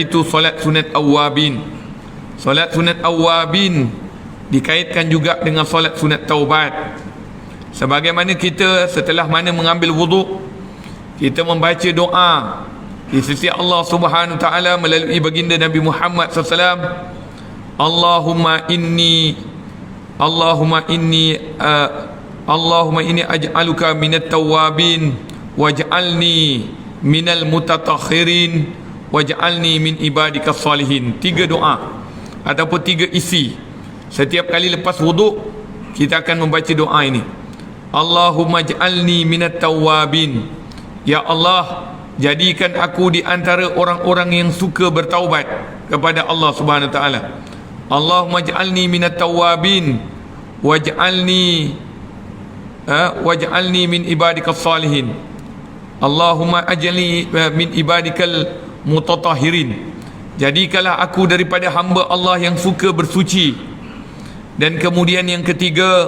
itu solat sunat awabin. Solat sunat awabin dikaitkan juga dengan solat sunat taubat. Sebagaimana kita setelah mana mengambil wuduk, kita membaca doa di sisi Allah Subhanahu Taala melalui baginda Nabi Muhammad SAW. Allahumma inni aj'aluka minat tawabin waj'alni minal mutatahhirin waj'alni min ibadikas salihin. 3 doa ataupun 3 isi. Setiap kali lepas wuduk kita akan membaca doa ini. Allahumma ij'alni minat tawabin. Ya Allah, jadikan aku di antara orang-orang yang suka bertaubat kepada Allah Subhanahu Wa Taala. Allahumma ij'alni minat tawabin waj'alni min ibadikas salihin. Allahumma aj'alni min ibadikal mutatahhirin. Jadikanlah aku daripada hamba Allah yang suka bersuci. Dan kemudian yang ketiga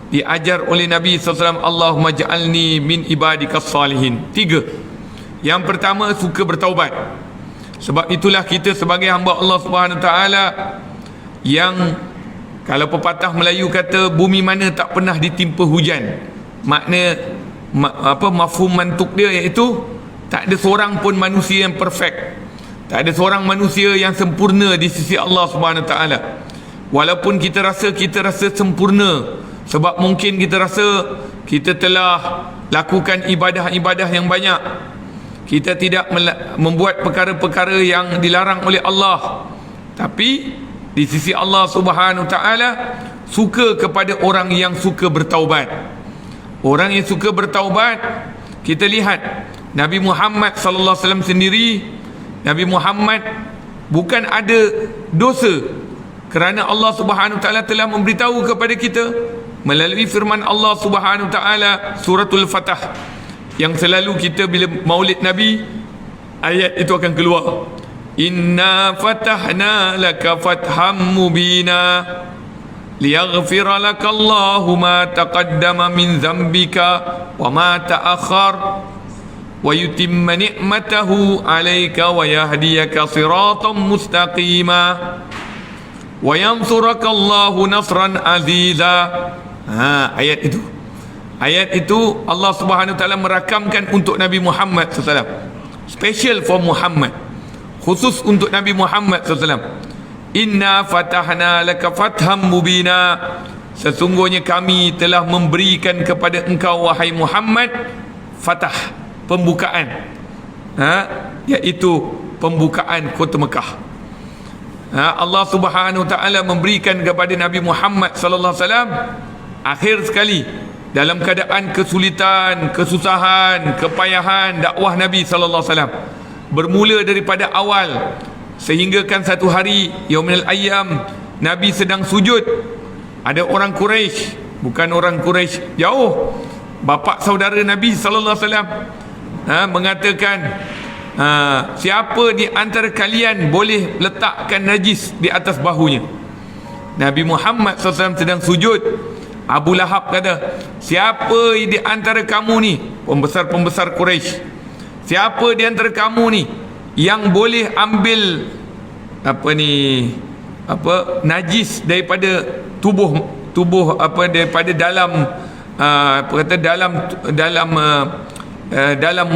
diajar oleh Nabi SAW, Allahumma ja'alni min ibadikas salihin. 3. Yang pertama, suka bertaubat. Sebab itulah kita sebagai hamba Allah Subhanahu Taala yang, kalau pepatah Melayu kata, bumi mana tak pernah ditimpa hujan, mafhum mantuk dia iaitu tak ada seorang pun manusia yang perfect. Tak ada seorang manusia yang sempurna di sisi Allah Subhanahu Taala. Walaupun kita rasa sempurna, sebab mungkin kita rasa kita telah lakukan ibadah-ibadah yang banyak, kita tidak membuat perkara-perkara yang dilarang oleh Allah, tapi di sisi Allah Subhanahu Taala suka kepada orang yang suka bertaubat. Orang yang suka bertaubat, kita lihat Nabi Muhammad sallallahu alaihi wasallam sendiri. Nabi Muhammad bukan ada dosa, kerana Allah Subhanahu Taala telah memberitahu kepada kita melalui firman Allah Subhanahu Taala suratul Fatah, yang selalu kita bila maulid Nabi ayat itu akan keluar. Inna fatahna laka fatham mubina liyaghfira laka Allahu ma taqaddama min dhanbika wa ma ta'akhkhar wa yutimma ni'matahu 'alaika wa yahdiyaka siratan mustaqima wa yansuraka Allahu nasran aziza. Ayat itu Allah Subhanahu Wa Taala merakamkan untuk Nabi Muhammad SAW, special for Muhammad, khusus untuk Nabi Muhammad SAW. Inna fatahna laka fatham mubina. Sesungguhnya kami telah memberikan kepada engkau wahai Muhammad fatah, pembukaan, iaitu pembukaan kota Mekah. Allah Subhanahu Wa Taala memberikan kepada Nabi Muhammad sallallahu alaihi wasallam akhir sekali dalam keadaan kesulitan, kesusahan, kepayahan dakwah Nabi sallallahu alaihi wasallam. Bermula daripada awal sehinggakan satu hari yaumil ayyam Nabi sedang sujud. Ada orang Quraisy, bukan orang Quraisy jauh, bapa saudara Nabi sallallahu alaihi wasallam, mengatakan, siapa di antara kalian boleh letakkan najis di atas bahunya? Nabi Muhammad SAW sedang sujud. Abu Lahab kata, siapa di antara kamu ni, pembesar-pembesar Quraisy, siapa di antara kamu ni yang boleh ambil najis daripada tubuh daripada dalam dalam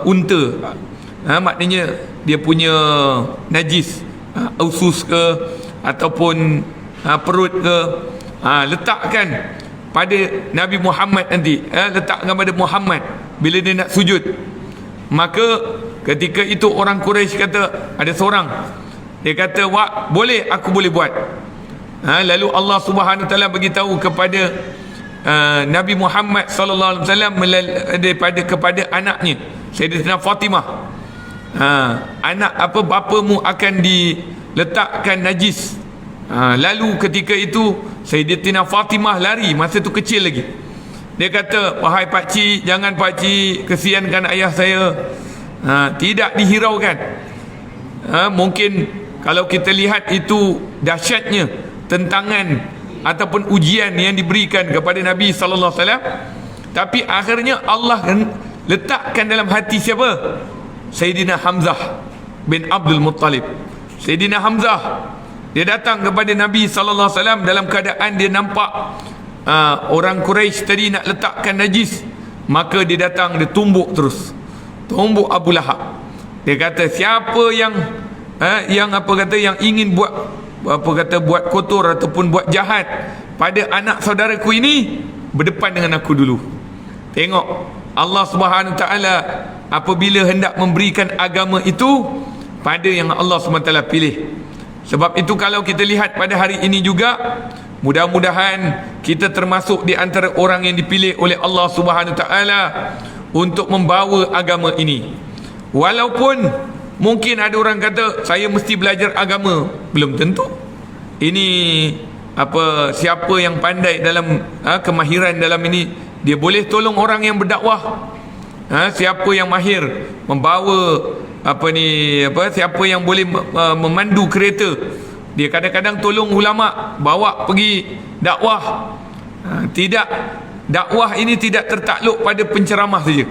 unta, maknanya dia punya najis, usus ke ataupun perut ke, letakkan pada Nabi Muhammad nanti, letakkan pada Muhammad bila dia nak sujud. Maka ketika itu orang Quraisy kata, ada seorang dia kata, boleh, aku boleh buat. Lalu Allah Subhanahu Taala beritahu kepada Nabi Muhammad sallallahu alaihi wasallam kepada anaknya Sayyidatina Fatimah, bapamu akan diletakkan najis. Lalu ketika itu Sayyidatina Fatimah lari, masa tu kecil lagi. Dia kata, wahai pakcik, jangan pakcik, kesiankan ayah saya. Tidak dihiraukan. Mungkin kalau kita lihat itu dahsyatnya tentangan ataupun ujian yang diberikan kepada Nabi sallallahu alaihi wasallam, tapi akhirnya Allah letakkan dalam hati siapa? Sayyidina Hamzah bin Abdul Muttalib. Sayyidina Hamzah, dia datang kepada Nabi SAW dalam keadaan dia nampak orang Quraisy tadi nak letakkan najis. Maka dia datang, dia tumbuk terus, tumbuk Abu Lahab. Dia kata, siapa yang yang ingin buat buat kotor ataupun buat jahat pada anak saudaraku ini, berdepan dengan aku dulu. Tengok, Allah Subhanahu Taala apabila hendak memberikan agama itu pada yang Allah SWT pilih. Sebab itu kalau kita lihat pada hari ini juga, mudah-mudahan kita termasuk di antara orang yang dipilih oleh Allah Subhanahu Taala untuk membawa agama ini. Walaupun mungkin ada orang kata saya mesti belajar agama, belum tentu. Ini siapa yang pandai dalam kemahiran dalam ini, dia boleh tolong orang yang berdakwah. Siapa yang mahir membawa siapa yang boleh memandu kereta, dia kadang-kadang tolong ulama bawa pergi dakwah. Tidak, dakwah ini tidak tertakluk pada penceramah saja.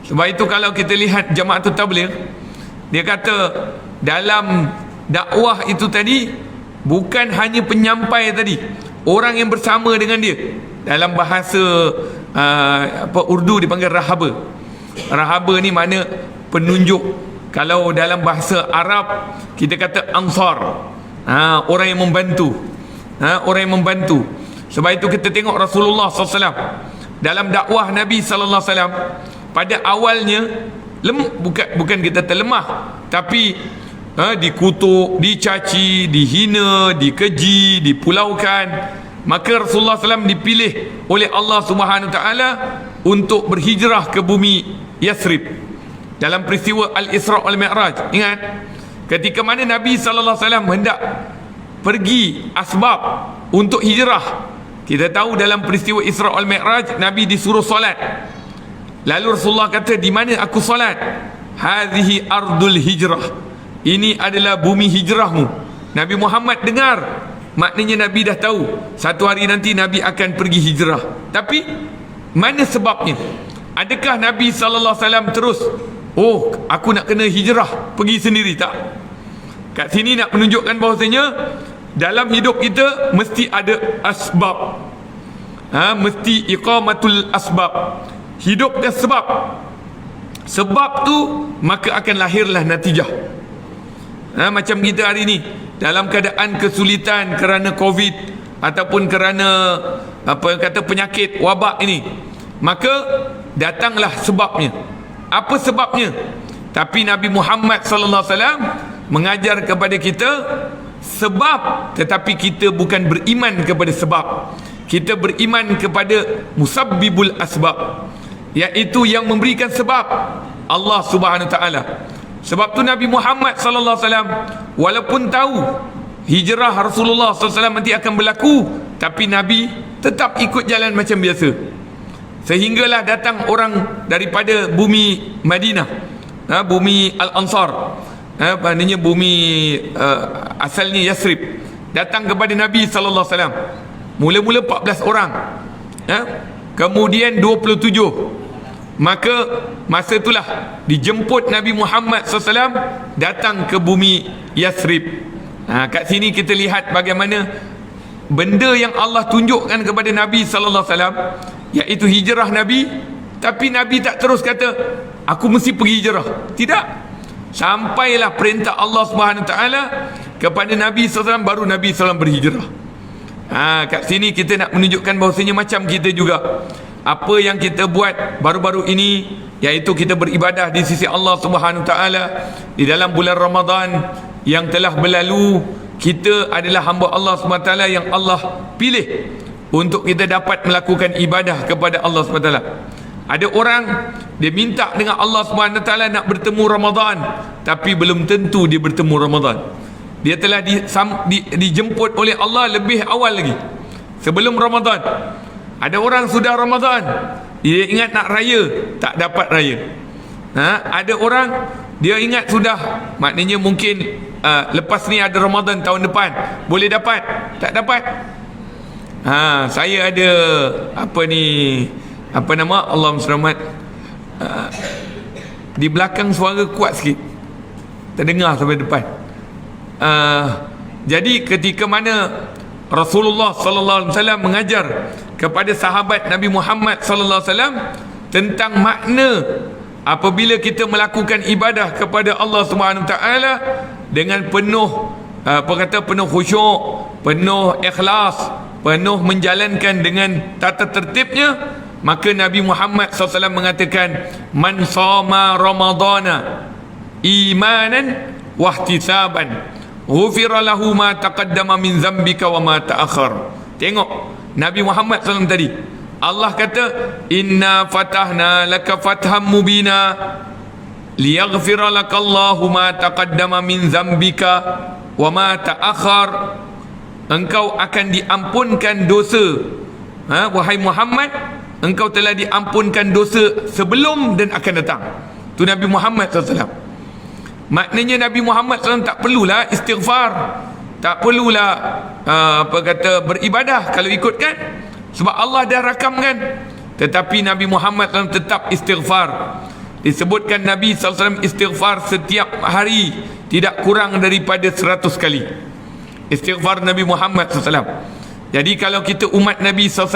Sebab itu kalau kita lihat Jamaatul Tabligh, dia kata dalam dakwah itu tadi bukan hanya penyampai tadi, orang yang bersama dengan dia. Dalam bahasa Urdu dipanggil rahaba. Rahaba ni mana penunjuk. Kalau dalam bahasa Arab kita kata ansar, orang yang membantu, orang yang membantu. Sebab itu kita tengok Rasulullah SAW dalam dakwah Nabi SAW, pada awalnya bukan kita terlemah, tapi dikutuk, dicaci, dihina, dikeji, dipulaukan. Maka Rasulullah SAW dipilih oleh Allah Subhanahu Taala untuk berhijrah ke bumi Yathrib dalam peristiwa Al-Isra' wal-Mi'raj. Ingat, ketika mana Nabi SAW hendak pergi asbab untuk hijrah, kita tahu dalam peristiwa Isra' wal-Mi'raj Nabi disuruh solat. Lalu Rasulullah kata, di mana aku solat? Hadhihi ardul hijrah, ini adalah bumi hijrahmu. Nabi Muhammad dengar, maknanya Nabi dah tahu satu hari nanti Nabi akan pergi hijrah. Tapi mana sebabnya? Adakah Nabi SAW terus, aku nak kena hijrah pergi sendiri? Tak. Kat sini nak menunjukkan bahawasanya dalam hidup kita mesti ada asbab. Mesti iqamatul asbab. Hidup dan sebab. Sebab tu maka akan lahirlah natijah. Macam kita hari ni dalam keadaan kesulitan kerana Covid ataupun kerana penyakit wabak ini, maka datanglah sebabnya. Apa sebabnya? Tapi Nabi Muhammad sallallahu alaihi wasallam mengajar kepada kita sebab, tetapi kita bukan beriman kepada sebab. Kita beriman kepada musabbibul asbab, iaitu yang memberikan sebab, Allah Subhanahu Taala. Sebab tu Nabi Muhammad sallallahu alaihi wasallam walaupun tahu hijrah Rasulullah sallallahu alaihi wasallam nanti akan berlaku, tapi Nabi tetap ikut jalan macam biasa. Sehinggalah datang orang daripada bumi Madinah, bumi Al-Ansar, maknanya bumi asalnya Yathrib, datang kepada Nabi sallallahu alaihi wasallam. Mula-mula 14 orang, kemudian 27. Maka masa itulah dijemput Nabi Muhammad SAW datang ke bumi Yathrib. Kat sini kita lihat bagaimana benda yang Allah tunjukkan kepada Nabi SAW, iaitu hijrah Nabi. Tapi Nabi tak terus kata aku mesti pergi hijrah. Tidak. Sampailah perintah Allah Subhanahu Taala kepada Nabi SAW, baru Nabi SAW berhijrah. Kat sini kita nak menunjukkan bahawasanya macam kita juga, apa yang kita buat baru-baru ini, iaitu kita beribadah di sisi Allah Subhanahu Taala di dalam bulan Ramadan yang telah berlalu. Kita adalah hamba Allah Subhanahu Taala yang Allah pilih untuk kita dapat melakukan ibadah kepada Allah Subhanahu Taala. Ada orang dia minta dengan Allah Subhanahu Taala nak bertemu Ramadan, tapi belum tentu dia bertemu Ramadan. Dia telah dijemput oleh Allah lebih awal lagi, sebelum Ramadan. Ada orang sudah Ramadan, dia ingat nak raya, tak dapat raya. Ada orang dia ingat sudah, maknanya mungkin lepas ni ada Ramadan tahun depan, boleh dapat, tak dapat. Saya ada Allah selamat, di belakang suara kuat sikit. terdengar sampai depan. Jadi ketika mana Rasulullah sallallahu alaihi wasallam mengajar kepada sahabat Nabi Muhammad sallallahu alaihi wasallam tentang makna apabila kita melakukan ibadah kepada Allah Subhanahu taala dengan penuh penuh khusyuk, penuh ikhlas, penuh menjalankan dengan tata tertibnya, maka Nabi Muhammad SAW mengatakan, man shoma ramadana imanan wahtisaban ghufira lahu ma taqaddama min zambika wa ma ta'akhkhar. Tengok Nabi Muhammad SAW tadi, Allah kata, inna fatahna laka fatham mubina liyaghfira lakallahu ma taqaddama min zambika wa ma ta'akhkhar. Engkau akan diampunkan dosa, wahai Muhammad, engkau telah diampunkan dosa sebelum dan akan datang. Tu Nabi Muhammad SAW. Maknanya Nabi Muhammad SAW tak perlulah istighfar, tak perlulah beribadah kalau ikutkan, sebab Allah dah rakamkan. Tetapi Nabi Muhammad SAW tetap istighfar. Disebutkan Nabi SAW istighfar setiap hari tidak kurang daripada 100 kali. Istighfar Nabi Muhammad SAW. Jadi kalau kita umat Nabi SAW,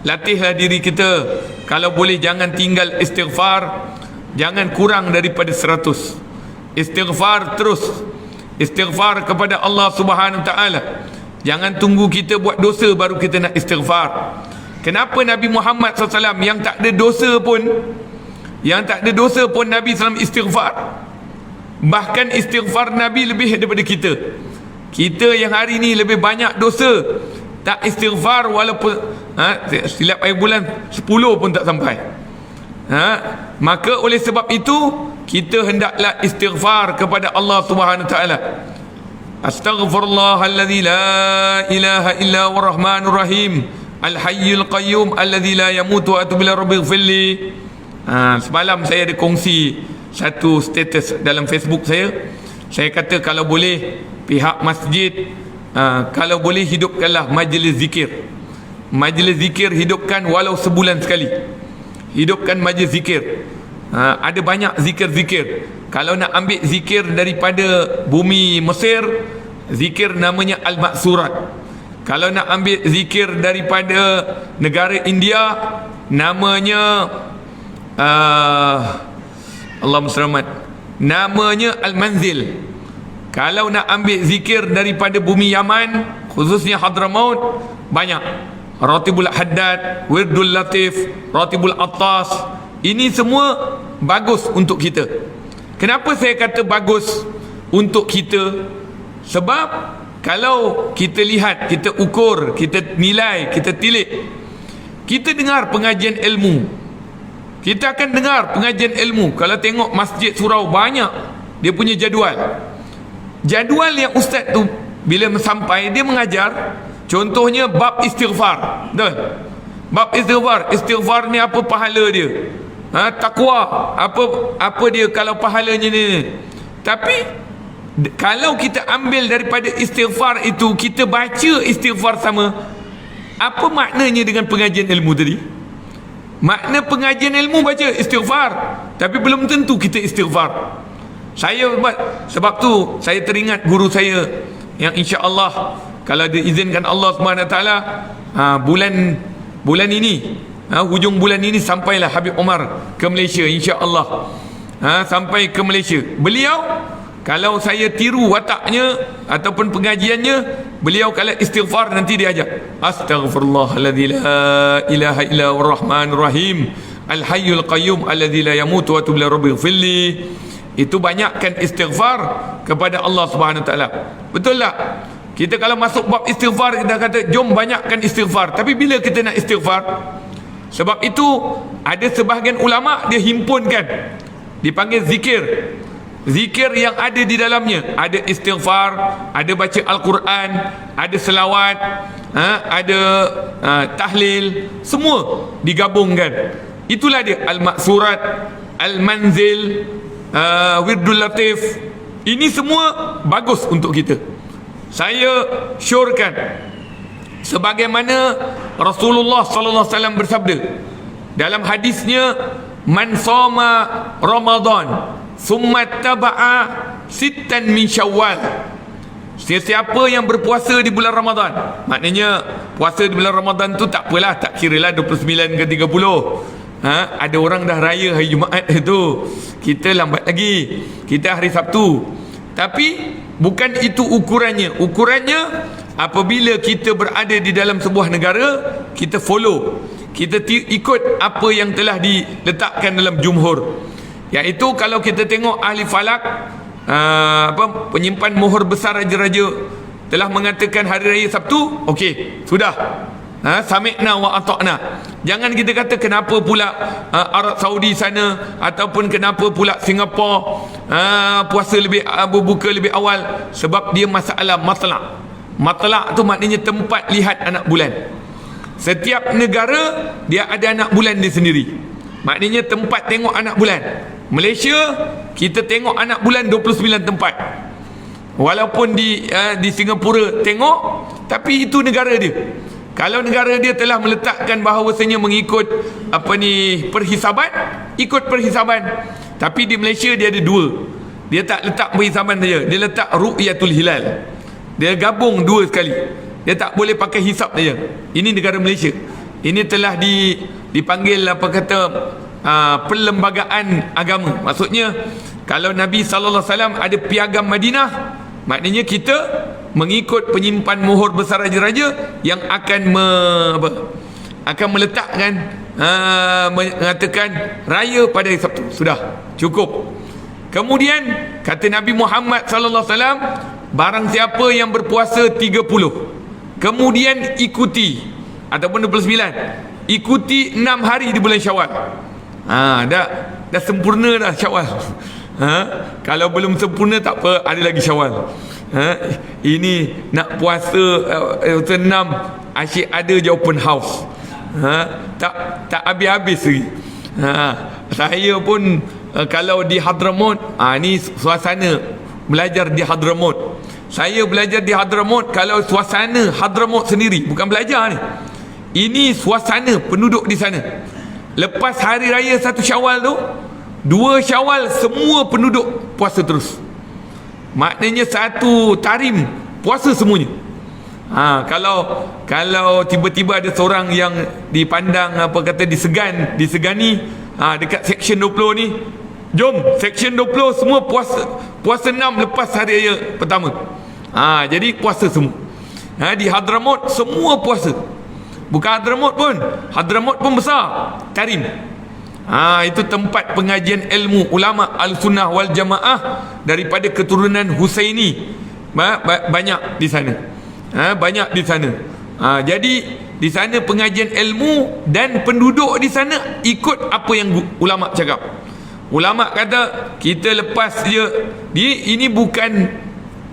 latihlah diri kita, kalau boleh jangan tinggal istighfar, jangan kurang daripada 100. Istighfar terus, istighfar kepada Allah Subhanahu Taala. Jangan tunggu kita buat dosa baru kita nak istighfar. Kenapa Nabi Muhammad SAW yang tak ada dosa pun, Nabi SAW istighfar? Bahkan istighfar Nabi lebih daripada kita. Kita yang hari ni lebih banyak dosa, tak istighfar walaupun silap air bulan 10 pun tak sampai. Maka oleh sebab itu kita hendaklah istighfar kepada Allah Subhanahu taala. Astaghfirullahalladzi la ilaha illa huwar rahmanur rahim al-hayyul qayyum alladzi la yamutu wa atubu ila rabbighfirli. Semalam saya ada kongsi satu status dalam Facebook saya. Saya kata kalau boleh pihak masjid, kalau boleh hidupkanlah majlis zikir. Majlis zikir hidupkan walau sebulan sekali. Hidupkan majlis zikir. Ada banyak zikir-zikir. Kalau nak ambil zikir daripada bumi Mesir, zikir namanya Al-Maksurat. Kalau nak ambil zikir daripada negara India, namanya Allahumma selamat, namanya Al-Manzil. Kalau nak ambil zikir daripada bumi Yaman, khususnya Hadramaut, banyak. Ratibul Haddad, Wirdul Latif, Ratibul Attas. Ini semua bagus untuk kita. Kenapa saya kata bagus untuk kita? Sebab kalau kita lihat, kita ukur, kita nilai, kita tilik, kita dengar pengajian ilmu, kita akan dengar pengajian ilmu. Kalau tengok Masjid Surau, banyak dia punya jadual. Jadual yang ustaz tu bila sampai dia mengajar, contohnya bab istighfar. Betul? Bab istighfar. Istighfar ni apa pahala dia? Takwa apa dia kalau pahalanya ni? Tapi kalau kita ambil daripada istighfar itu, kita baca istighfar sama, apa maknanya dengan pengajian ilmu tadi? Makna pengajian ilmu baca istighfar, tapi belum tentu kita istighfar. Sebab tu saya teringat guru saya yang insya-Allah kalau diizinkan Allah SWT, bulan ini, hujung bulan ini sampailah Habib Omar ke Malaysia, insya-Allah. Sampai ke Malaysia. Beliau, kalau saya tiru wataknya ataupun pengajiannya, beliau kalau istighfar nanti dia ajak astaghfirullahalladzi la ilaha illa huwar rahmanur rahim al-hayyul qayyum alladzi la yamutu wa atubu ila rabbighfirli. Itu banyakkan istighfar kepada Allah Subhanahu taala. Betul tak? Kita kalau masuk bab istighfar, kita kata jom banyakkan istighfar. Tapi bila kita nak istighfar, sebab itu ada sebahagian ulama dia himpunkan, dipanggil zikir. Zikir yang ada di dalamnya ada istighfar, ada baca Al-Quran, ada selawat, ada tahlil, semua digabungkan. Itulah dia Al-Maksurat, Al-Manzil, Wirdul Latif. Ini semua bagus untuk kita. Saya syorkan sebagaimana Rasulullah sallallahu alaihi wasallam bersabda dalam hadisnya, man shoma Ramadan summa taba'a Sittan min Syawal. Sesiapa yang berpuasa di bulan Ramadan, maknanya puasa di bulan Ramadan tu tak apalah, tak kiralah 29 ke 30. Ada orang dah raya hari Jumaat tu, kita lambat lagi, kita hari Sabtu. Tapi bukan itu ukurannya. Ukurannya apabila kita berada di dalam sebuah negara, kita follow, kita ikut apa yang telah diletakkan dalam jumhur. Iaitu kalau kita tengok ahli falak, penyimpan mohor besar raja-raja telah mengatakan hari raya Sabtu, okey, sudah, sami'na wa ata'na. Jangan kita kata kenapa pula Arab Saudi sana, ataupun kenapa pula Singapura puasa lebih, berbuka lebih awal. Sebab dia masalah matlak. Matlak tu maknanya tempat lihat anak bulan. Setiap negara dia ada anak bulan dia sendiri, maknanya tempat tengok anak bulan. Malaysia, kita tengok anak bulan 29 tempat. Walaupun di Singapura tengok, tapi itu negara dia. Kalau negara dia telah meletakkan bahawasanya mengikut perhisaban, ikut perhisaban. Tapi di Malaysia dia ada dua. Dia tak letak perhisaban saja, dia letak ru'yatul hilal. Dia gabung dua sekali. Dia tak boleh pakai hisab saja. Ini negara Malaysia. Ini telah dipanggil perlembagaan agama. Maksudnya kalau Nabi SAW ada piagam Madinah, maknanya kita mengikut penyimpan mohor besar raja-raja yang akan akan meletakkan, mengatakan raya pada hari Sabtu. Sudah, cukup. Kemudian kata Nabi Muhammad SAW, barang siapa yang berpuasa 30 kemudian ikuti, ataupun 29, ikuti 6 hari di bulan Syawal, dah sempurna dah Syawal. Kalau belum sempurna tak apa, ada lagi Syawal. Ini nak puasa 6, asyik ada je open house. Tak habis-habis lagi. Saya pun kalau di Hadramaut, ni suasana belajar di Hadramaut. Saya belajar di Hadramaut, kalau suasana Hadramaut sendiri, bukan belajar ni, ini suasana penduduk di sana. Lepas hari raya 1 Syawal tu, 2 Syawal semua penduduk puasa terus. Maknanya satu tarim puasa semuanya. Kalau tiba-tiba ada seorang yang dipandang disegani dekat section 20 ni, jom section 20 semua puasa 6 lepas hari raya pertama. Jadi puasa semua. Di Hadramaut semua puasa. Bukan Hadramaut pun besar, tarim. Itu tempat pengajian ilmu ulama al-sunnah wal jamaah daripada keturunan Husaini. Banyak di sana. Banyak di sana. Jadi di sana pengajian ilmu, dan penduduk di sana ikut apa yang ulama cakap. Ulama kata kita lepas ini bukan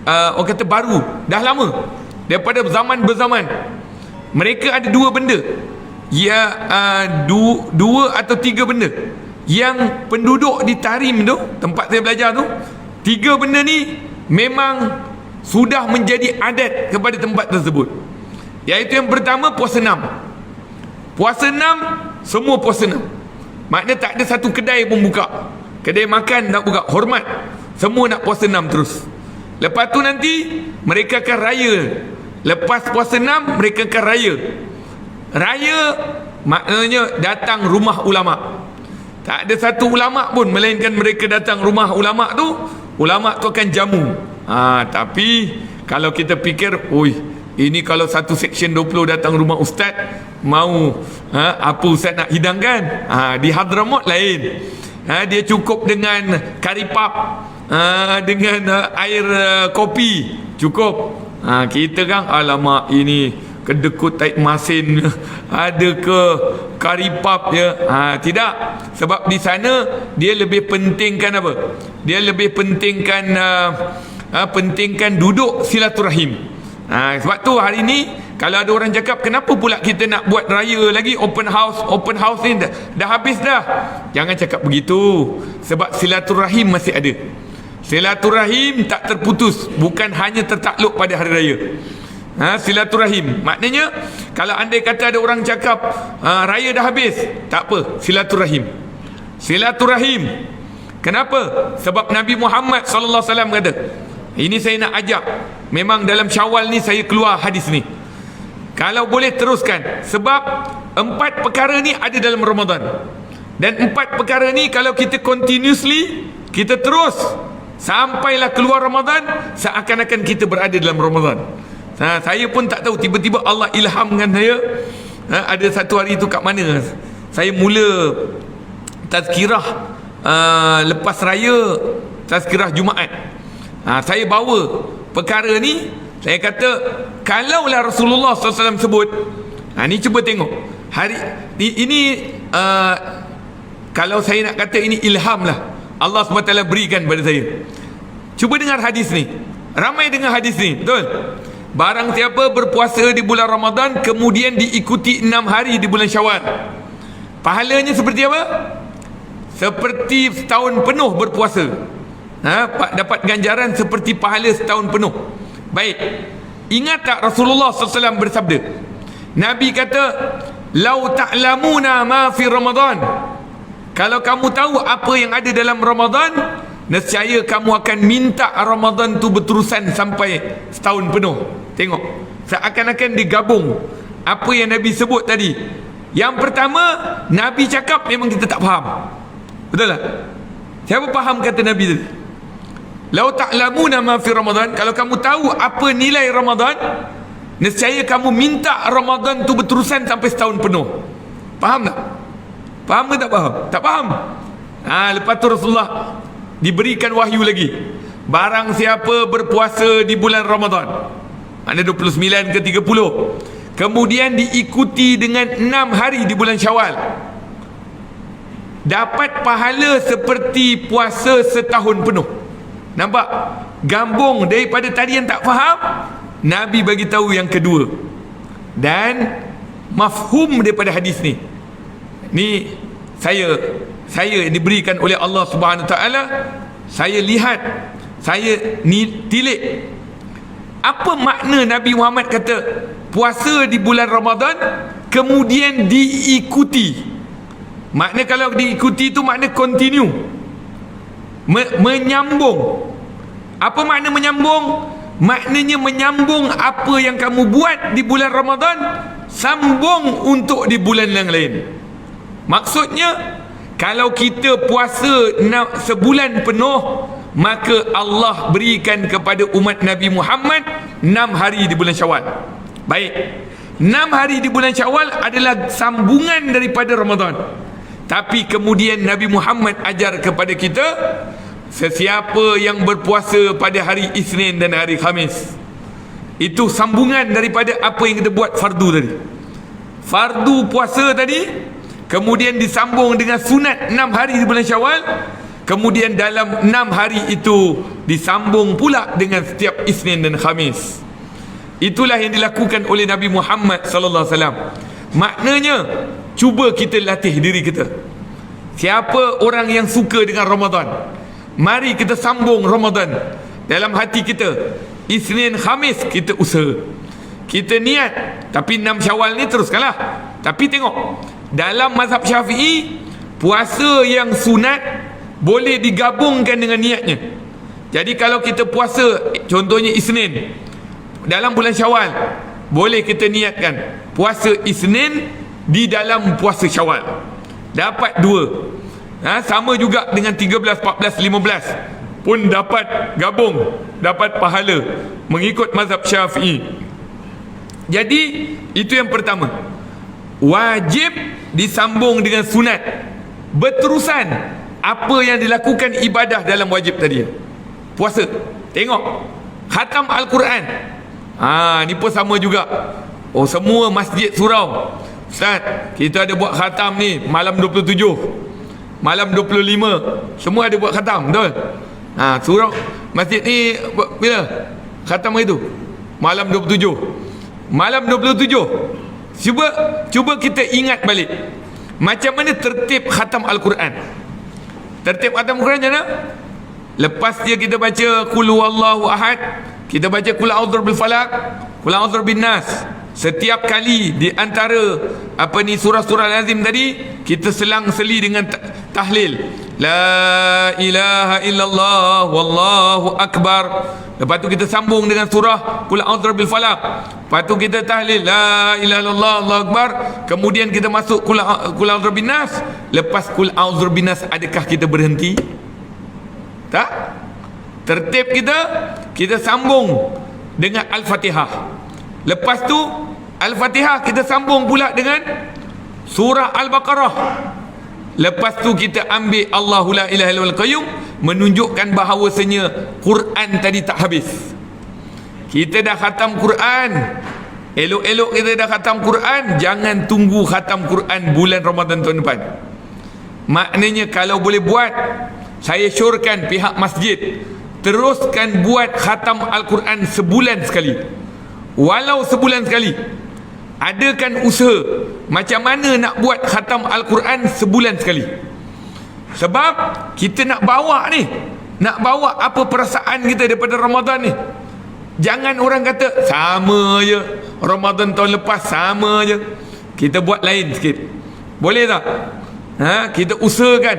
orang kata baru, dah lama, daripada zaman berzaman. Mereka ada dua benda, dua atau tiga benda yang penduduk di Tarim tu, tempat saya belajar tu, 3 benda ni memang sudah menjadi adat kepada tempat tersebut. Iaitu yang pertama, puasa 6. Puasa 6, semua puasa 6. Maknanya tak ada satu kedai pun buka. Kedai makan nak buka, hormat. Semua nak puasa 6 terus. Lepas tu nanti mereka akan raya. Lepas puasa 6 mereka akan raya. Raya maknanya datang rumah ulama. Tak ada satu ulama pun, melainkan mereka datang rumah ulama tu. Ulama tu akan jamu. Tapi kalau kita fikir, ini kalau satu section 20 datang rumah ustaz, mau apa ustaz nak hidangkan? Di Hadramaut lain. Dia cukup dengan karipap, dengan air kopi, cukup. Kita kan, alamak, ini kedekut taik masin, ada ke karipap je. Tidak. Sebab di sana dia lebih pentingkan apa? Dia lebih pentingkan pentingkan duduk silaturahim. Sebab tu hari ni kalau ada orang cakap, kenapa pula kita nak buat raya lagi, open house ni dah habis dah. Jangan cakap begitu. Sebab silaturahim masih ada. Silaturahim tak terputus, bukan hanya tertakluk pada hari raya. Silaturahim maknanya, kalau andai kata ada orang cakap raya dah habis, tak apa, silaturahim. Kenapa? Sebab Nabi Muhammad sallallahu alaihi wasallam kata, ini saya nak ajak, memang dalam Syawal ni saya keluar hadis ni, kalau boleh teruskan, sebab 4 perkara ni ada dalam Ramadan, dan 4 perkara ni kalau kita continuously, kita terus sampailah keluar Ramadan, seakan-akan kita berada dalam Ramadan. Saya pun tak tahu, tiba-tiba Allah ilhamkan saya. Ada satu hari tu kat mana saya mula tazkirah lepas raya, tazkirah Jumaat. Saya bawa perkara ni. Saya kata, kalaulah Rasulullah SAW sebut, ni cuba tengok hari ini, kalau saya nak kata ini ilham lah, Allah SWT berikan pada saya. Cuba dengar hadis ni. Ramai dengar hadis ni, betul? Barang siapa berpuasa di bulan Ramadan, kemudian diikuti 6 hari di bulan Syawal, pahalanya seperti apa? Seperti setahun penuh berpuasa. Dapat ganjaran seperti pahala setahun penuh. Baik, ingat tak Rasulullah SAW bersabda, Nabi kata, lau ta'lamuna ma fi Ramadan, kalau kamu tahu apa yang ada dalam Ramadan, nescaya kamu akan minta Ramadan tu berterusan sampai setahun penuh. Tengok, seakan-akan digabung apa yang Nabi sebut tadi. Yang pertama, Nabi cakap memang kita tak faham, betul tak? Siapa faham kata Nabi tadi? Lau ta'lamuna ma fi Ramadan, kalau kamu tahu apa nilai Ramadan, nescaya kamu minta Ramadan tu berterusan sampai setahun penuh. Faham tak? Faham ke tak faham? Tak faham. Lepas tu Rasulullah diberikan wahyu lagi. Barang siapa berpuasa di bulan Ramadan, ada 29 ke 30, kemudian diikuti dengan 6 hari di bulan Syawal, dapat pahala seperti puasa setahun penuh. Nampak? Gambung daripada tadi yang tak faham, Nabi bagi tahu yang kedua. Dan mafhum daripada hadis ni, ni saya diberikan oleh Allah Subhanahu Wa Taala. Saya lihat, saya ni tilik, apa makna Nabi Muhammad kata puasa di bulan Ramadan kemudian diikuti. Makna kalau diikuti itu makna continue, menyambung. Apa makna menyambung? Maknanya menyambung apa yang kamu buat di bulan Ramadan, sambung untuk di bulan yang lain. Maksudnya, kalau kita puasa sebulan penuh, maka Allah berikan kepada umat Nabi Muhammad 6 hari di bulan Syawal. Baik, 6 hari di bulan Syawal adalah sambungan daripada Ramadan. Tapi kemudian Nabi Muhammad ajar kepada kita, sesiapa yang berpuasa pada hari Isnin dan hari Khamis, itu sambungan daripada apa yang kita buat fardu tadi. Fardu puasa tadi, kemudian disambung dengan sunat 6 hari di bulan Syawal, kemudian dalam 6 hari itu disambung pula dengan setiap Isnin dan Khamis. Itulah yang dilakukan oleh Nabi Muhammad sallallahu alaihi wasallam. Maknanya, cuba kita latih diri kita. Siapa orang yang suka dengan Ramadan, mari kita sambung Ramadan dalam hati kita. Isnin Khamis kita usaha, kita niat. Tapi 6 Syawal ni teruskanlah. Tapi tengok, dalam mazhab Syafi'i, puasa yang sunat boleh digabungkan dengan niatnya. Jadi kalau kita puasa, contohnya Isnin dalam bulan Syawal, boleh kita niatkan puasa Isnin di dalam puasa Syawal, dapat 2. Sama juga dengan 13, 14, 15 pun dapat gabung, dapat pahala mengikut mazhab Syafi'i. Jadi itu yang pertama, wajib disambung dengan sunat, berterusan apa yang dilakukan ibadah dalam wajib tadi. Puasa, tengok, khatam Al-Quran, ni pun sama juga. Semua masjid surau, Ustaz, kita ada buat khatam ni malam 27, malam 25, semua ada buat khatam, betul? Surau masjid ni bila khatam itu? Malam 27. Malam 27. Cuba kita ingat balik, macam mana tertib khatam Al-Quran. Tertib khatam Al-Quran macam mana? Lepas dia kita baca Qul huwallahu ahad, kita baca Qul a'udzu bil falaq, Qul a'udzu bin nas. Setiap kali di antara surah-surah lazim tadi, kita selang-seli dengan tahlil, la ilaha illallah wallahu akbar. Lepas tu kita sambung dengan surah Qul a'udzu birabbil falaq. Lepas tu kita tahlil, la ilaha illallah Allahu akbar. Kemudian kita masuk Qul a'udzu birabbin nas. Lepas Qul a'udzu birabbin nas, adakah kita berhenti? Tak. Tertib kita sambung dengan Al-Fatihah. Lepas tu Al-Fatihah kita sambung pula dengan surah Al-Baqarah. Lepas tu kita ambil Allahu la ilaha illal qayyum, menunjukkan bahawasanya Quran tadi tak habis. Kita dah khatam Quran, elok-elok kita dah khatam Quran, jangan tunggu khatam Quran bulan Ramadan tahun depan. Maknanya kalau boleh buat, saya syorkan pihak masjid teruskan buat khatam Al-Quran sebulan sekali, walau sebulan sekali. Adakan usaha macam mana nak buat khatam Al-Quran sebulan sekali. Sebab kita nak bawa ni, nak bawa apa perasaan kita daripada Ramadan ni. Jangan orang kata sama je, Ramadan tahun lepas sama je. Kita buat lain sikit, boleh tak? Kita usahakan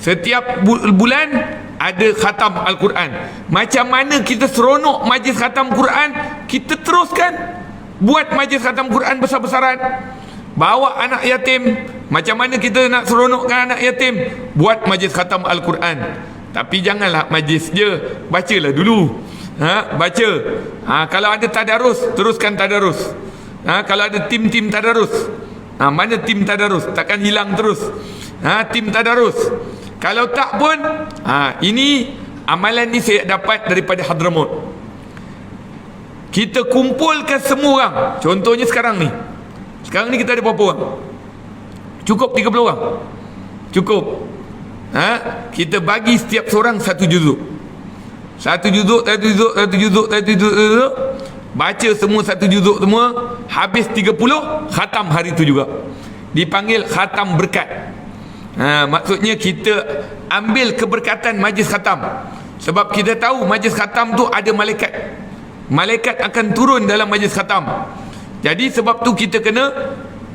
setiap bulan ada khatam Al-Quran. Macam mana kita seronok majlis khatam Quran, kita teruskan buat majlis khatam Quran besar-besaran. Bawa anak yatim, macam mana kita nak seronokkan anak yatim, buat majlis khatam Al-Quran. Tapi janganlah majlis je, bacalah dulu. Baca. Kalau ada tadarus, teruskan tadarus. Kalau ada tim-tim tadarus, mana tim tadarus? Takkan hilang terus. Tim tadarus. Kalau tak pun, ini amalan ni saya dapat daripada Hadramaut. Kita kumpulkan semua orang. Contohnya sekarang ni. Sekarang ni kita ada berapa orang? Cukup 30 orang? Cukup. Kita bagi setiap seorang satu juzuk. Satu juzuk. Baca semua satu juzuk semua. Habis 30, khatam hari tu juga. Dipanggil khatam berkat. Maksudnya kita ambil keberkatan majlis khatam. Sebab kita tahu majlis khatam tu ada malaikat. Malaikat akan turun dalam majlis khatam. Jadi sebab tu kita kena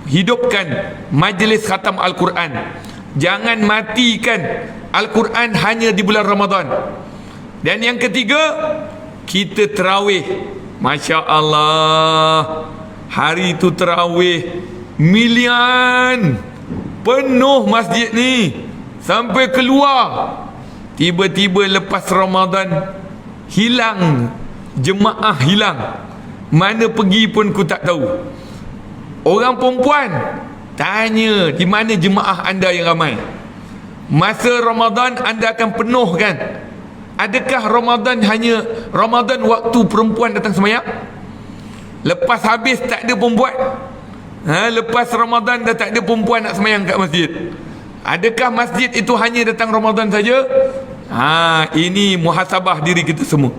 hidupkan majlis khatam Al-Quran. Jangan matikan Al-Quran hanya di bulan Ramadan. Dan yang ketiga, kita tarawih. Masya Allah, hari tu tarawih milian, penuh masjid ni sampai keluar. Tiba-tiba lepas Ramadan hilang, jemaah hilang. Mana pergi pun ku tak tahu. Orang perempuan tanya, di mana jemaah anda yang ramai? Masa Ramadan anda akan penuhkan. Adakah Ramadan hanya Ramadan waktu perempuan datang sembahyang? Lepas habis tak ada perempuan. Lepas Ramadan dah tak ada perempuan nak sembahyang kat masjid. Adakah masjid itu hanya datang Ramadan saja? Ini muhasabah diri kita semua.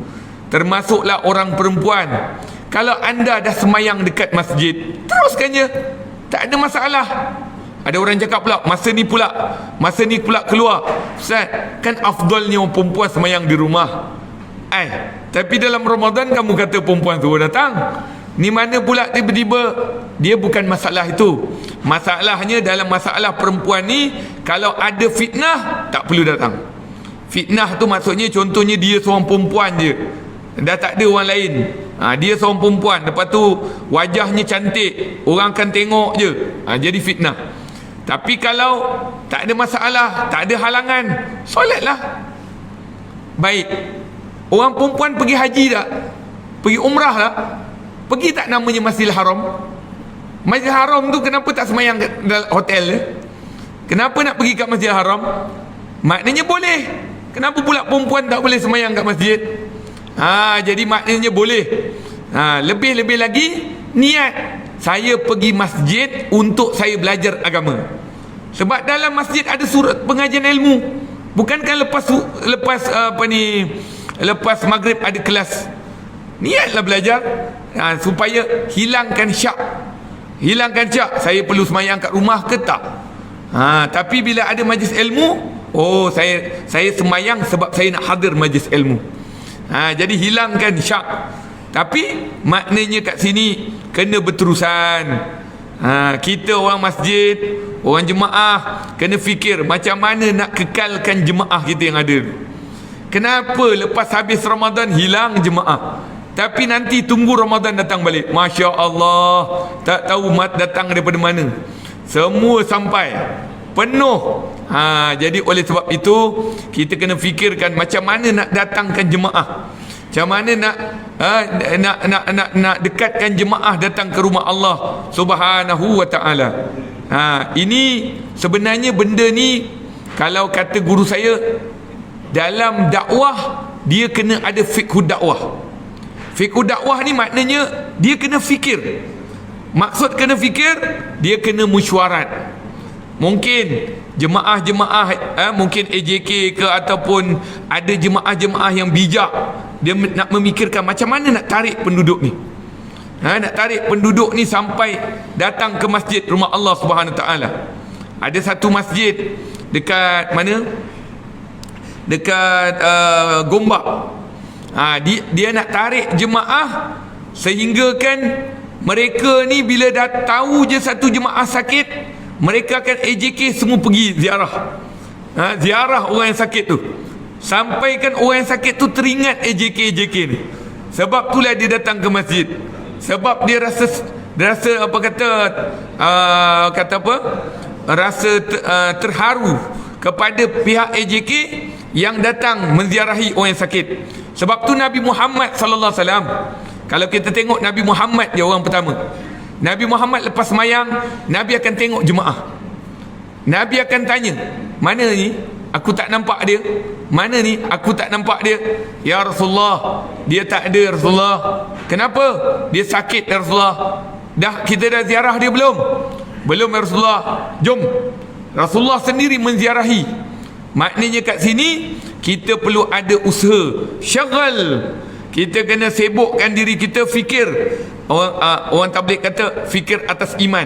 Termasuklah orang perempuan. Kalau anda dah semayang dekat masjid, teruskan je, tak ada masalah. Ada orang cakap pula, masa ni pula keluar, Ustaz, kan afdalnya orang perempuan semayang di rumah. Tapi dalam Ramadan kamu kata perempuan suruh datang. Ni mana pula tiba-tiba? Dia bukan masalah itu. Masalahnya dalam masalah perempuan ni, kalau ada fitnah, tak perlu datang. Fitnah tu maksudnya contohnya dia seorang perempuan je, dah tak ada orang lain. Dia seorang perempuan, lepas tu wajahnya cantik, orang akan tengok je, jadi fitnah. Tapi kalau tak ada masalah, tak ada halangan, solatlah. Baik, orang perempuan pergi haji tak? Pergi umrah tak? Pergi tak namanya Masjidil Haram? Masjidil Haram tu kenapa tak semayang dalam hotel dia? Kenapa nak pergi kat Masjidil Haram? Maknanya boleh. Kenapa pula perempuan tak boleh semayang kat masjid? Jadi maknanya boleh. Lebih-lebih lagi, niat saya pergi masjid untuk saya belajar agama. Sebab dalam masjid ada surat pengajian ilmu. Bukankah lepas maghrib ada kelas? Niatlah belajar, supaya hilangkan syak. Saya perlu semayang kat rumah ke tak? Tapi bila ada majlis ilmu, saya semayang sebab saya nak hadir majlis ilmu. Jadi hilangkan syak. Tapi maknanya kat sini kena berterusan. Kita orang masjid, orang jemaah kena fikir macam mana nak kekalkan jemaah kita yang ada. Kenapa lepas habis Ramadan hilang jemaah, tapi nanti tunggu Ramadan datang balik, Masya Allah, tak tahu mat datang daripada mana, semua sampai penuh. Jadi oleh sebab itu kita kena fikirkan macam mana nak datangkan jemaah, macam mana nak dekatkan jemaah datang ke rumah Allah Subhanahu wa taala. Ini sebenarnya benda ni, kalau kata guru saya, dalam dakwah dia kena ada fiqh dakwah. Fiqh dakwah ni maknanya dia kena fikir. Maksud kena fikir, dia kena mesyuarat. Mungkin jemaah-jemaah mungkin AJK ke, ataupun ada jemaah-jemaah yang bijak, dia nak memikirkan macam mana nak tarik penduduk ni. Nak tarik penduduk ni sampai datang ke masjid rumah Allah Subhanahu taala. Ada satu masjid dekat mana? Dekat Gombak. Dia nak tarik jemaah sehingga kan mereka ni bila dah tahu je satu jemaah sakit, mereka akan AJK semua pergi ziarah. Ziarah orang yang sakit tu, sampai kan orang yang sakit tu teringat AJK ni. Sebab itulah dia datang ke masjid. Sebab dia rasa apa rasa terharu kepada pihak AJK yang datang menziarahi orang yang sakit. Sebab tu Nabi Muhammad sallallahu alaihi wasallam, kalau kita tengok Nabi Muhammad dia orang pertama. Nabi Muhammad lepas semayang, Nabi akan tengok jemaah. Nabi akan tanya, mana ni? Aku tak nampak dia. Mana ni? Aku tak nampak dia. Ya Rasulullah, dia tak ada Rasulullah. Kenapa? Dia sakit ya Rasulullah. Kita dah ziarah dia belum? Belum ya Rasulullah. Jom. Rasulullah sendiri menziarahi. Maknanya kat sini kita perlu ada usaha, syaghal. Kita kena sibukkan diri kita fikir. Orang tabligh kata fikir atas iman.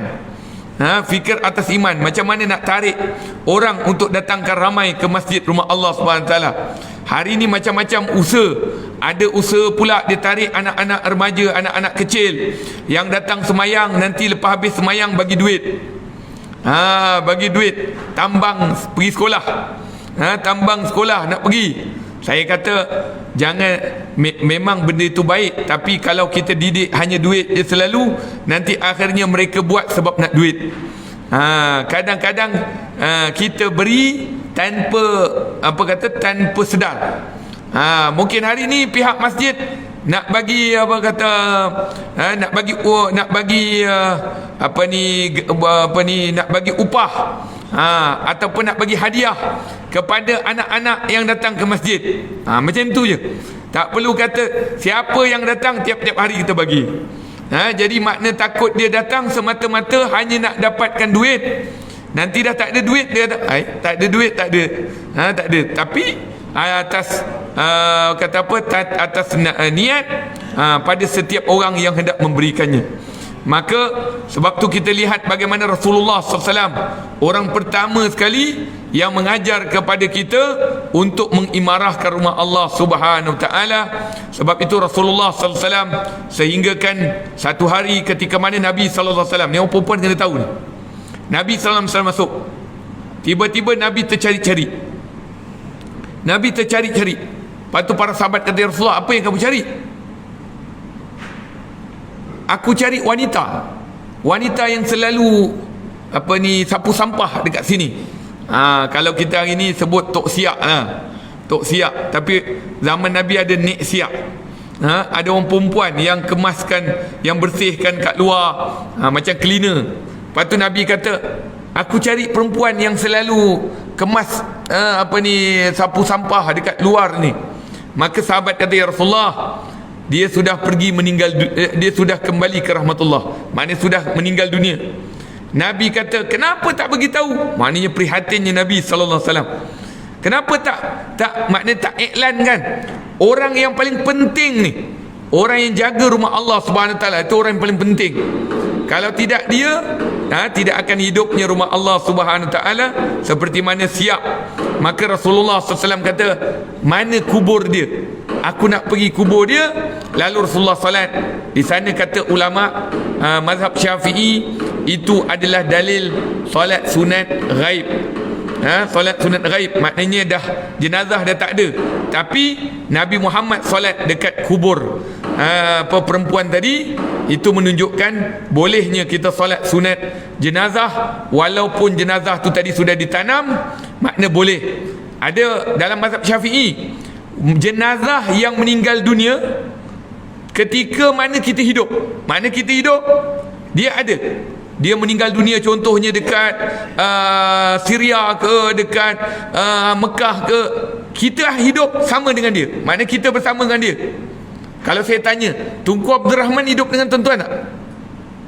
Fikir atas iman. Macam mana nak tarik orang untuk datangkan ramai ke masjid rumah Allah Subhanahu taala. Hari ni macam-macam usaha. Ada usaha pula dia tarik anak-anak remaja, anak-anak kecil yang datang semayang, nanti lepas habis semayang bagi duit. Bagi duit tambang pergi sekolah. Tambang sekolah nak pergi. Saya kata jangan, memang benda itu baik, tapi kalau kita didik hanya duit je selalu, nanti akhirnya mereka buat sebab nak duit. Kadang-kadang kita beri tanpa tanpa sedar. Mungkin hari ni pihak masjid nak bagi nak bagi upah, ataupun nak bagi hadiah kepada anak-anak yang datang ke masjid. Macam tu je. Tak perlu kata siapa yang datang tiap-tiap hari kita bagi. Jadi makna takut dia datang semata-mata hanya nak dapatkan duit. Nanti dah tak ada duit, dia kata, tak ada duit, tak ada. Tak ada. Tapi atas atas niat pada setiap orang yang hendak memberikannya. Maka sebab tu kita lihat bagaimana Rasulullah SAW orang pertama sekali yang mengajar kepada kita untuk mengimarahkan rumah Allah Subhanahu Taala. Sebab itu Rasulullah SAW sehinggakan satu hari ketika mana Nabi SAW, ni orang perempuan kena tahu ni, Nabi SAW masuk, tiba-tiba Nabi tercari-cari. Lepas tu para sahabat kata, Rasulullah, apa yang kamu cari? Aku cari wanita yang selalu sapu sampah dekat sini. Kalau kita hari ni sebut tok siak tok siak, tapi zaman Nabi ada nek siak. Ada orang perempuan yang kemaskan, yang bersihkan kat luar, macam cleaner. Lepas tu Nabi kata, aku cari perempuan yang selalu kemas sapu sampah dekat luar ni. Maka sahabat kata, ya Rasulullah, dia sudah pergi meninggal, dia sudah kembali ke rahmatullah, maknanya sudah meninggal dunia. Nabi kata, kenapa tak beritahu? Maknanya prihatinnya Nabi sallallahu alaihi wasallam. Kenapa maknanya tak iklankan? Orang yang paling penting ni, orang yang jaga rumah Allah Subhanahu taala, itu orang yang paling penting. Kalau tidak dia, tidak akan hidupnya rumah Allah Subhanahu taala seperti mana siap. Maka Rasulullah SAW kata, mana kubur dia? aku nak pergi kubur dia, lalu Rasulullah salat di sana. Kata ulama mazhab Syafi'i, itu adalah dalil solat sunat ghaib. Solat sunat ghaib maknanya dah jenazah dah tak ada, tapi Nabi Muhammad solat dekat kubur perempuan tadi. Itu menunjukkan bolehnya kita solat sunat jenazah walaupun jenazah tu tadi sudah ditanam. Makna boleh. Ada dalam mazhab Syafi'i, jenazah yang meninggal dunia ketika mana kita hidup, mana kita hidup, dia ada, dia meninggal dunia contohnya dekat Syria ke, dekat Mekah ke, kita hidup sama dengan dia, mana kita bersama dengan dia. Kalau saya tanya, Tunku Abdul Rahman hidup dengan tuan-tuan tak?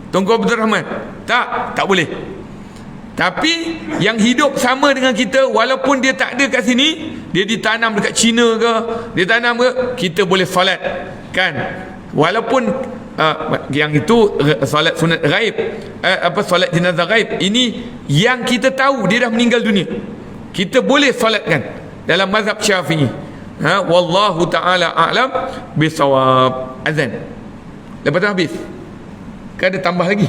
Tunku Abdul Rahman tak boleh. Tapi yang hidup sama dengan kita, walaupun dia tak ada kat sini, dia ditanam dekat China ke, dia tanam ke, kita boleh solat kan, walaupun yang itu solat sunat ghaib, solat jenazah ghaib. Ini yang kita tahu dia dah meninggal dunia, kita boleh solatkan dalam mazhab Syafi'i. Wallahu ta'ala a'lam bisawab. Azan lepas tu habis kan, ada tambah lagi?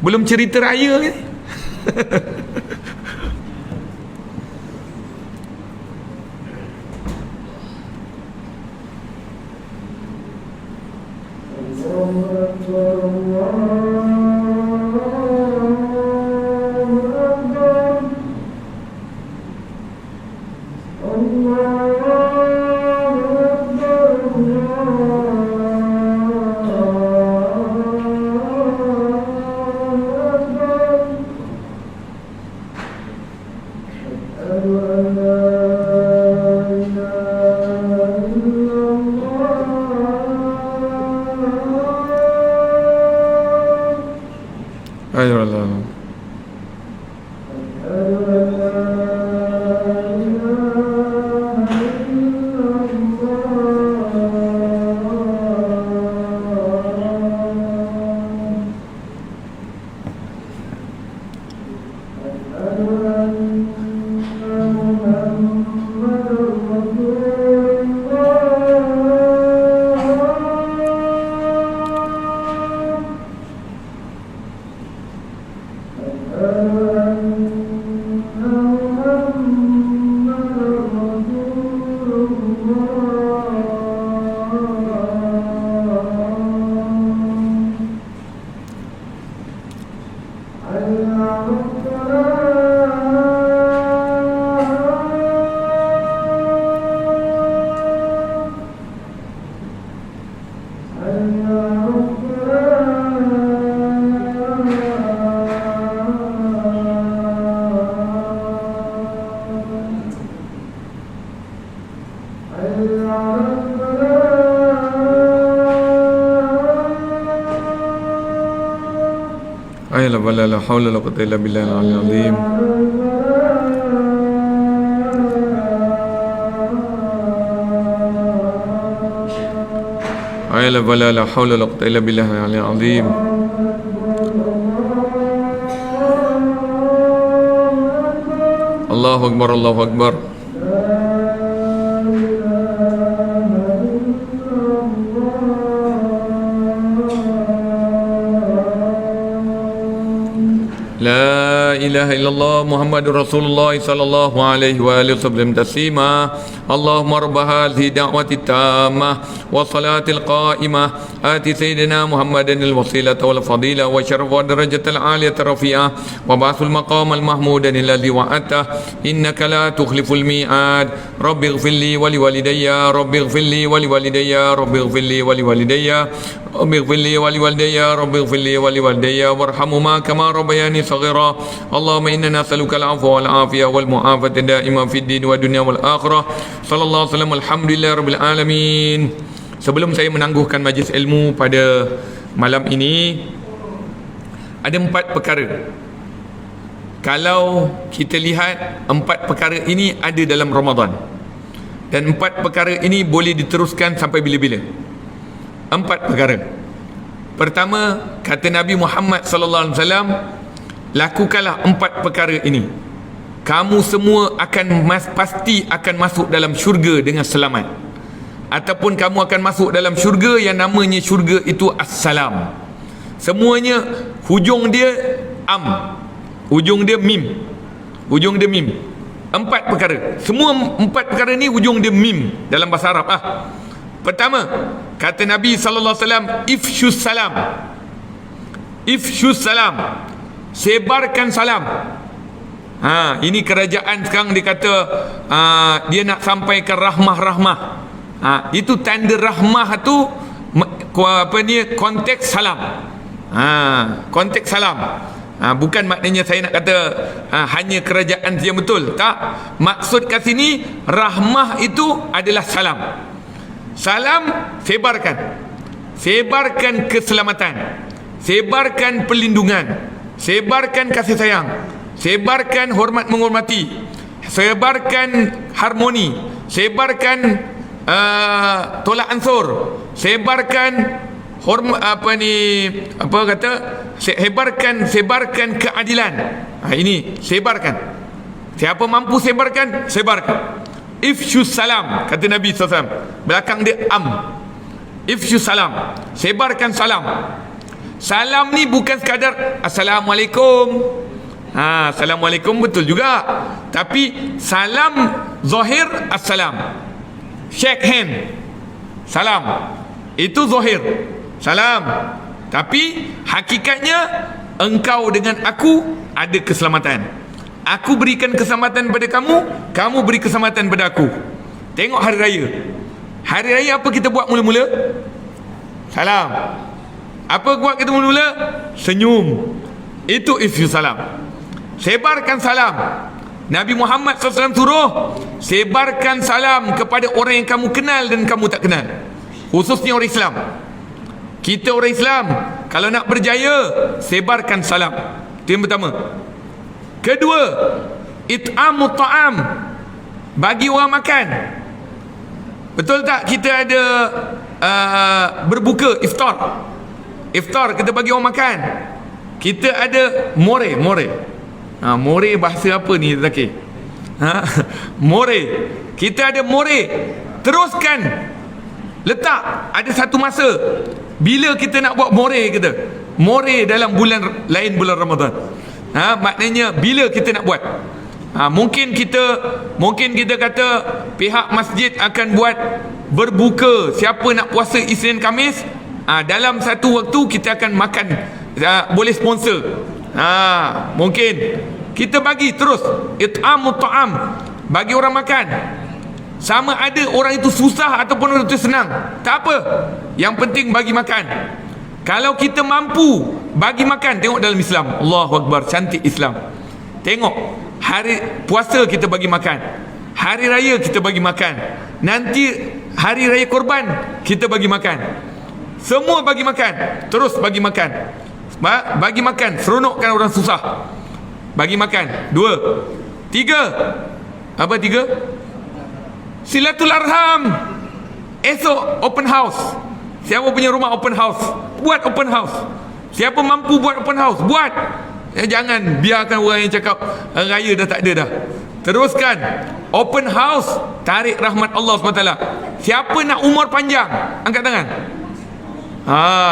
Belum cerita raya kan? ولا لا حول ولا قوة إلا بالله العلي العظيم. ولا لا حول ولا قوة إلا بالله العلي العظيم. الله أكبر الله أكبر. لا إله إلا الله محمد رسول الله صلى الله عليه وآله وسلم تسليما. اللهم رب هذه الدعوة التامة والصلاة القائمة آت سيدنا محمد الوسيلة والفضيلة وشرف والدرجة العالية الرفيعة وبعث المقام المحمود الذي وعدته إنك لا تخلف الميعاد. رب اغفر لي ولوالدي، رب اغفر لي ولوالدي، رب اغفر لي ولوالدي، رب اغفر لي ولوالدي، رب اغفر لي ولوالدي وارحمهما كما ربياني صغيرا. اللهم إنا نسألك العفو والعافية والمعافاة دائما في الدين والدنيا والآخرة. صلى الله عليه وسلم. Alhamdulillah Rabbil Alamin. Sebelum saya menangguhkan majlis ilmu pada malam ini, ada 4 perkara. Kalau kita lihat 4 perkara ini ada dalam Ramadan, dan 4 perkara ini boleh diteruskan sampai bila-bila. 4 perkara. Pertama, kata Nabi Muhammad sallallahu alaihi wasallam, lakukanlah 4 perkara ini. kamu semua akan pasti akan masuk dalam syurga dengan selamat, ataupun kamu akan masuk dalam syurga yang namanya syurga itu assalam. Semuanya hujung dia hujung dia mim, hujung dia mim. 4 perkara, semua 4 perkara ni hujung dia mim dalam bahasa Arab. Pertama, kata Nabi SAW, ifshus salam, ifshus salam, sebarkan salam. Ini kerajaan sekarang dia kata dia nak sampaikan rahmah-rahmah. Itu tanda rahmah tu konteks salam. Konteks salam. Bukan maknanya saya nak kata hanya kerajaan yang betul. Tak. Maksud kat sini rahmah itu adalah salam. Salam sebarkan. Sebarkan keselamatan. Sebarkan perlindungan. Sebarkan kasih sayang. Sebarkan hormat menghormati. Sebarkan harmoni. Sebarkan tolak ansur. Sebarkan sebarkan keadilan. Ini sebarkan. Siapa mampu sebarkan, sebarkan. Ifshus salam, kata Nabi SAW. Belakang dia ifshus salam, sebarkan salam. Salam ni bukan sekadar Assalamualaikum. Assalamualaikum betul juga, tapi salam zahir assalam, shake hand, salam itu zahir salam, tapi hakikatnya engkau dengan aku ada keselamatan. Aku berikan keselamatan pada kamu, kamu beri keselamatan pada aku. Tengok hari raya. Hari raya apa kita buat mula-mula? Salam. Apa buat kita mula-mula? Senyum. Itu ifshus salam. Sebarkan salam. Nabi Muhammad SAW suruh sebarkan salam kepada orang yang kamu kenal dan kamu tak kenal, khususnya orang Islam. Kita orang Islam kalau nak berjaya, sebarkan salam. Itu yang pertama. Kedua, it'amut ta'am, bagi orang makan. Betul tak kita ada berbuka, iftar. Iftar kita bagi orang makan. Kita ada more. More bahasa apa ni Zakir? More. Kita ada more. Teruskan. Letak. Ada satu masa bila kita nak buat more kita. More dalam bulan lain, bulan Ramadan. Maknanya bila kita nak buat. Mungkin kita kata pihak masjid akan buat berbuka. Siapa nak puasa Isnin Khamis, dalam satu waktu kita akan makan. Boleh sponsor. Mungkin kita bagi terus it'amut ta'am, bagi orang makan. Sama ada orang itu susah ataupun orang itu senang, tak apa, yang penting bagi makan. Kalau kita mampu bagi makan, tengok dalam Islam, Allahu Akbar, cantik Islam. Tengok hari puasa kita bagi makan, hari raya kita bagi makan, nanti hari raya korban kita bagi makan. Semua bagi makan, terus bagi makan. Bagi makan, seronokkan orang susah. Bagi makan. 2. 3. Apa 3? Silatul arham. Esok open house. Siapa punya rumah open house, buat open house. Siapa mampu buat open house, buat. Jangan biarkan orang yang cakap raya dah tak ada dah. Teruskan open house, tarik rahmat Allah SWT. Siapa nak umur panjang, angkat tangan.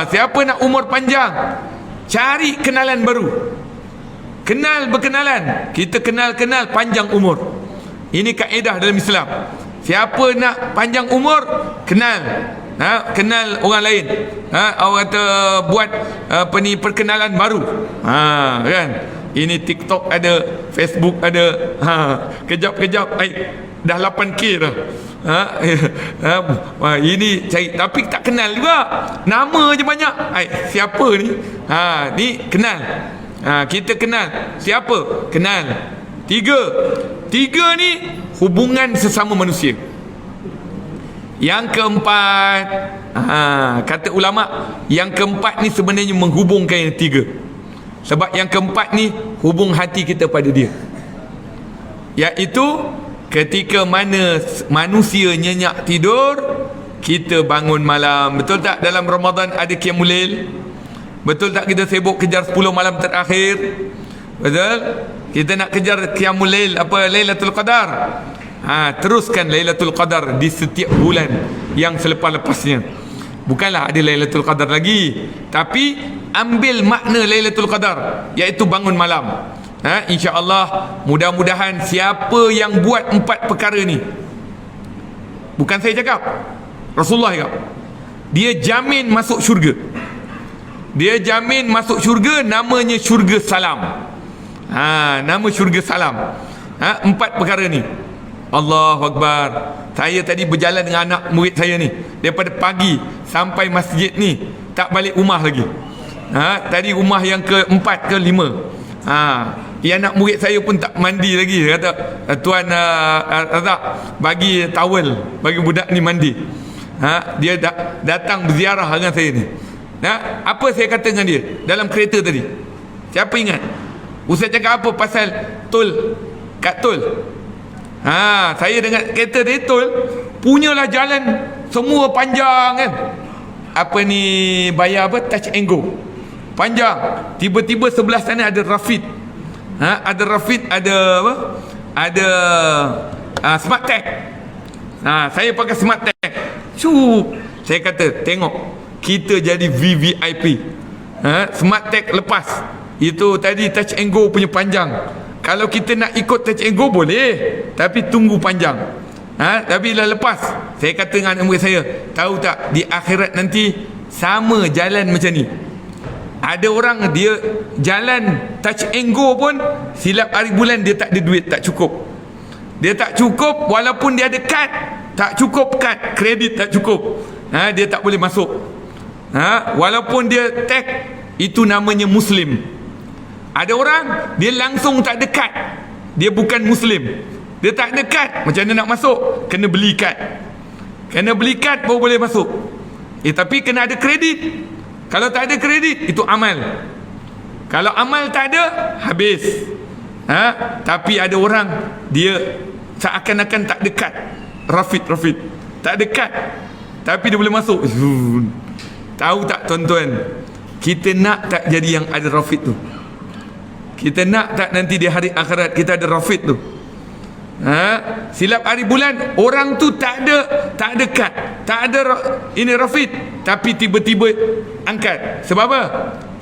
Siapa nak umur panjang, cari kenalan baru. Kenal berkenalan. Kita kenal panjang umur. Ini kaedah dalam Islam. Siapa nak panjang umur, kenal. Kenal orang lain. Orang kata buat perkenalan baru. Kan? Ini TikTok ada, Facebook ada. Kejap-kejap dah 8K dah. Ini cari, tapi tak kenal juga. Nama je banyak. Siapa ni? Ni kenal. Kita kenal. Siapa? Kenal. 3 ni hubungan sesama manusia. Yang keempat, kata ulama, yang keempat ni sebenarnya menghubungkan yang 3. Sebab yang keempat ni hubung hati kita pada dia, iaitu ketika mana manusia nyenyak tidur, kita bangun malam. Betul tak dalam Ramadan ada qiyamul lail? Betul tak kita sibuk kejar 10 malam terakhir? Betul? Kita nak kejar Qiyamul Lail, apa, Lailatul Qadar. Teruskan Lailatul Qadar di setiap bulan yang selepas-lepasnya. Bukanlah ada Lailatul Qadar lagi, tapi ambil makna Lailatul Qadar, iaitu bangun malam. InsyaAllah, mudah-mudahan siapa yang buat 4 perkara ni, bukan saya cakap, Rasulullah cakap, dia jamin masuk syurga. Dia jamin masuk syurga, namanya syurga salam. Nama syurga salam. 4 perkara ni. Allahu Akbar. Saya tadi berjalan dengan anak murid saya ni, daripada pagi sampai masjid ni, tak balik rumah lagi. Tadi rumah yang ke-4 ke-5. Anak murid saya pun tak mandi lagi. Dia kata, Tuan Razak, bagi towel, bagi budak ni mandi. Dia datang berziarah dengan saya ni. Apa saya kata dengan dia dalam kereta tadi? Siapa ingat? Ustaz cakap apa pasal tol, kat tol? Saya dengan kereta dia tol, punyalah jalan semua panjang kan. Apa ni, bayar apa, touch and go, panjang. Tiba-tiba sebelah sana ada Rafid. Ada Rafid, ada apa? Ada Smart Tag. Saya pakai Smart Tag. Saya kata, tengok, kita jadi VVIP. Smart Tag lepas. Itu tadi touch and go punya panjang. Kalau kita nak ikut touch and go boleh, tapi tunggu panjang. Tapi dah lepas. Saya kata dengan anak murid saya, tahu tak, di akhirat nanti sama jalan macam ni. Ada orang dia jalan touch and go pun, silap hari bulan dia tak ada duit, tak cukup. Dia tak cukup, walaupun dia ada kad, tak cukup kad, kredit tak cukup. Dia tak boleh masuk. Walaupun dia tag, itu namanya Muslim. Ada orang dia langsung tak ada kad, dia bukan Muslim, dia tak ada kad, macam mana nak masuk? Kena beli kad. Kena beli kad baru boleh masuk. Tapi kena ada kredit. Kalau tak ada kredit, itu amal. Kalau amal tak ada, habis. Tapi ada orang dia seakan-akan tak ada kad. Rafid tak ada kad, tapi dia boleh masuk. Tahu tak tuan-tuan, kita nak tak jadi yang ada Rafid tu? Kita nak tak nanti di hari akhirat kita ada Rafid tu? Silap hari bulan, orang tu tak ada kad, tak ada ini Rafid, tapi tiba-tiba angkat. Sebab apa?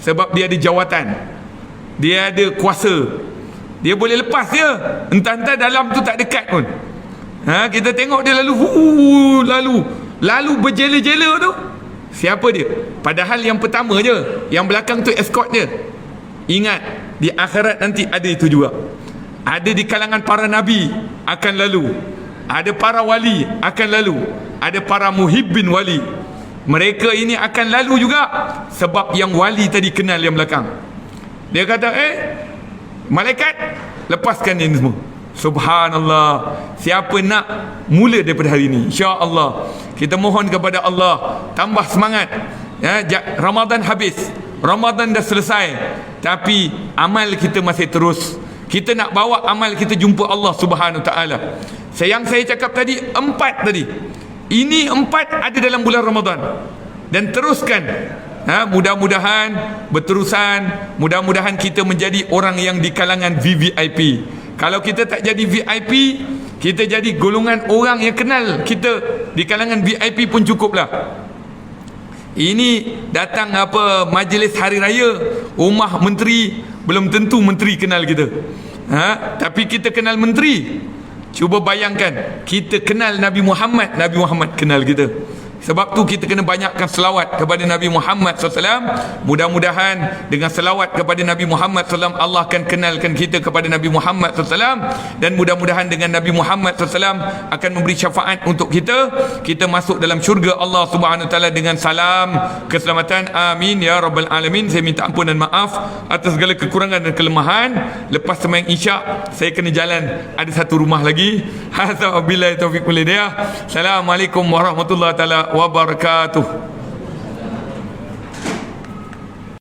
Sebab dia ada jawatan, dia ada kuasa, dia boleh lepas dia. Entah-entah dalam tu tak ada kad pun. Kita tengok dia lalu berjela-jela tu. Siapa dia? Padahal yang pertama je, yang belakang tu escort dia. Ingat, di akhirat nanti ada itu juga. Ada di kalangan para nabi akan lalu, ada para wali akan lalu, ada para muhibbin wali. Mereka ini akan lalu juga, sebab yang wali tadi kenal yang belakang. Dia kata, malaikat, lepaskan ini semua. Subhanallah. Siapa nak mula daripada hari ini, insya-Allah kita mohon kepada Allah tambah semangat. Ramadan habis, Ramadan dah selesai, tapi amal kita masih terus. Kita nak bawa amal kita jumpa Allah Subhanahu Taala. Yang saya cakap tadi, 4 tadi, ini 4 ada dalam bulan Ramadan. Dan teruskan. Mudah-mudahan berterusan. Mudah-mudahan kita menjadi orang yang di kalangan VVIP. Kalau kita tak jadi VIP, kita jadi golongan orang yang kenal kita di kalangan VIP pun cukuplah. Ini datang apa, majlis hari raya, rumah menteri, belum tentu menteri kenal kita. Tapi kita kenal menteri. Cuba bayangkan, kita kenal Nabi Muhammad, Nabi Muhammad kenal kita. Sebab tu kita kena banyakkan selawat kepada Nabi Muhammad SAW. Mudah-mudahan dengan selawat kepada Nabi Muhammad SAW, Allah akan kenalkan kita kepada Nabi Muhammad SAW. Dan mudah-mudahan dengan Nabi Muhammad SAW akan memberi syafaat untuk kita. Kita masuk dalam syurga Allah Subhanahu Wa Taala dengan salam keselamatan. Amin ya Rabbal Alamin. Saya minta ampun dan maaf atas segala kekurangan dan kelemahan. Lepas sembahyang isyak, saya kena jalan, ada satu rumah lagi. Hadza wabillahi taufiq wal hidayah. Assalamualaikum warahmatullahi taala wabarakatuh.